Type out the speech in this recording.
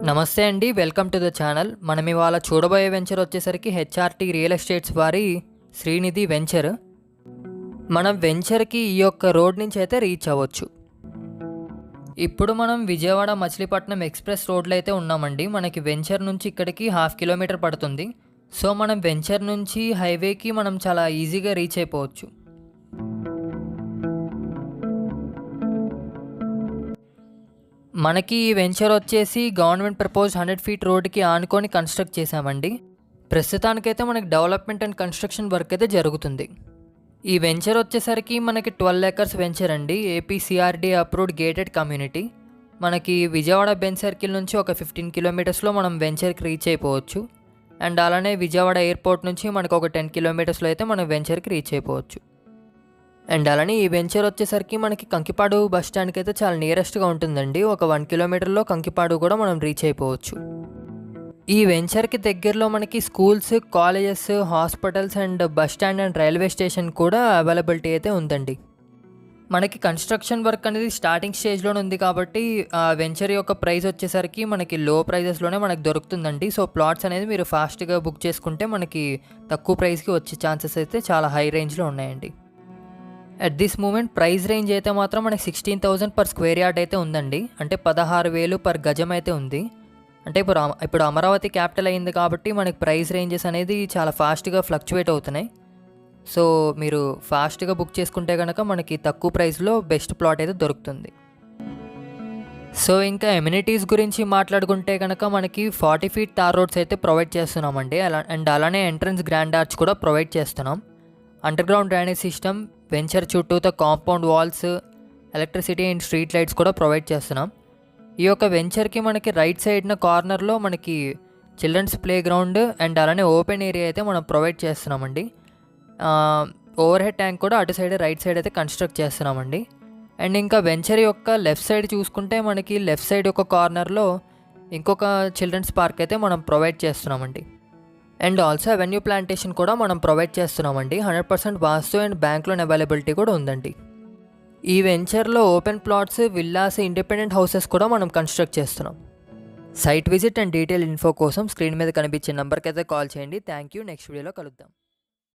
నమస్తే అండి, welcome to the channel. మనం ఇవాళ చూడబోయే వెంచర్ వచ్చేసరికి హెచ్ఆర్టీ రియల్ ఎస్టేట్స్ వారి శ్రీనిధి వెంచర్. మనం వెంచర్కి ఈ యొక్క రోడ్ నుంచి అయితే రీచ్ అవ్వచ్చు. ఇప్పుడు మనం విజయవాడ మచిలీపట్నం ఎక్స్ప్రెస్ రోడ్లో అయితే ఉన్నామండి. మనకి వెంచర్ నుంచి ఇక్కడికి 1/2 కిలోమీటర్ పడుతుంది. సో మనం వెంచర్ నుంచి హైవేకి మనం చాలా ఈజీగా రీచ్ అయిపోవచ్చు. మనకి ఈ వెంచర్ వచ్చేసి గవర్నమెంట్ ప్రపోజ్ 100 ఫీట్ రోడ్కి ఆనుకొని కన్స్ట్రక్ట్ చేశామండి. ప్రస్తుతానికైతే మనకి డెవలప్మెంట్ అండ్ కన్స్ట్రక్షన్ వర్క్ అయితే జరుగుతుంది. ఈ వెంచర్ వచ్చేసరికి మనకి 12 acres వెంచర్ అండి. ఏపీసీఆర్డీ అప్రూవ్డ్ గేటెడ్ కమ్యూనిటీ. మనకి విజయవాడ బెంచ్ సర్కిల్ నుంచి ఒక 15 కిలోమీటర్స్లో మనం వెంచర్కి రీచ్ అయిపోవచ్చు. అండ్ అలానే విజయవాడ ఎయిర్పోర్ట్ నుంచి మనకు ఒక 10 కిలోమీటర్స్లో అయితే మనం వెంచర్కి రీచ్ అయిపోవచ్చు. అండ్ అలానే ఈ వెంచర్ వచ్చేసరికి మనకి కంకిపాడు బస్ స్టాండ్కి అయితే చాలా నియరెస్ట్గా ఉంటుందండి. ఒక 1 కిలోమీటర్లో కంకిపాడు కూడా మనం రీచ్ అయిపోవచ్చు. ఈ వెంచర్కి దగ్గరలో మనకి schools, colleges, hospitals and bus stand and railway station కూడా అవైలబిలిటీ అయితే ఉందండి. మనకి కన్స్ట్రక్షన్ వర్క్ అనేది స్టార్టింగ్ స్టేజ్లోనే ఉంది కాబట్టి ఆ వెంచర్ యొక్క ప్రైస్ వచ్చేసరికి మనకి లో ప్రైజెస్లోనే మనకి దొరుకుతుందండి. సో ప్లాట్స్ అనేది మీరు ఫాస్ట్గా బుక్ చేసుకుంటే మనకి తక్కువ ప్రైస్కి వచ్చే ఛాన్సెస్ అయితే చాలా హై రేంజ్లో ఉన్నాయండి. At this moment price range అయితే మాత్రం మనకి 16,000 పర్ స్క్వేర్ యార్డ్ అయితే ఉందండి. అంటే 16,000 పర్ గజం అయితే ఉంది. అంటే ఇప్పుడు అమరావతి క్యాపిటల్ అయింది కాబట్టి మనకి ప్రైస్ రేంజెస్ అనేది చాలా ఫాస్ట్గా ఫ్లక్చువేట్ అవుతున్నాయి. సో మీరు ఫాస్ట్గా బుక్ చేసుకుంటే కనుక మనకి తక్కువ ప్రైస్లో బెస్ట్ ప్లాట్ అయితే దొరుకుతుంది. సో ఇంకా ఎమ్యూనిటీస్ గురించి మాట్లాడుకుంటే కనుక మనకి 40 ఫీట్ తార్ రోడ్స్ అయితే ప్రొవైడ్ చేస్తున్నామండి. అండ్ అలానే ఎంట్రన్స్ గ్రాండ్ ఆర్చ్ కూడా ప్రొవైడ్ చేస్తున్నాం. అండర్గ్రౌండ్ డ్రైనేజ్ సిస్టమ్, వెంచర్ చుట్టూతో compound walls, electricity and street lights కూడా ప్రొవైడ్ చేస్తున్నాం. ఈ యొక్క వెంచర్కి మనకి రైట్ సైడ్న కార్నర్లో మనకి చిల్డ్రన్స్ ప్లే గ్రౌండ్ అండ్ అలానే ఓపెన్ ఏరియా అయితే మనం ప్రొవైడ్ చేస్తున్నామండి. ఓవర్ హెడ్ ట్యాంక్ కూడా అటు సైడ్ రైట్ సైడ్ అయితే కన్స్ట్రక్ట్ చేస్తున్నామండి. అండ్ ఇంకా వెంచర్ యొక్క లెఫ్ట్ సైడ్ చూసుకుంటే మనకి లెఫ్ట్ సైడ్ యొక్క కార్నర్లో ఇంకొక చిల్డ్రన్స్ పార్క్ అయితే మనం ప్రొవైడ్ చేస్తున్నామండి. అండ్ ఆల్సో అవెన్యూ ప్లాంటేషన్ కూడా మనం ప్రొవైడ్ చేస్తున్నామండి. 100% vastu and bank loan availability కూడా ఉందండి. ఈ వెంచర్లో open plots, villas, independent houses కూడా మనం కన్స్ట్రక్ట్ చేస్తున్నాం. Site visit and detail info కోసం స్క్రీన్ మీద కనిపించే నెంబర్కి అయితే కాల్ చేయండి. Thank you. నెక్స్ట్ వీడియోలో కలుద్దాం.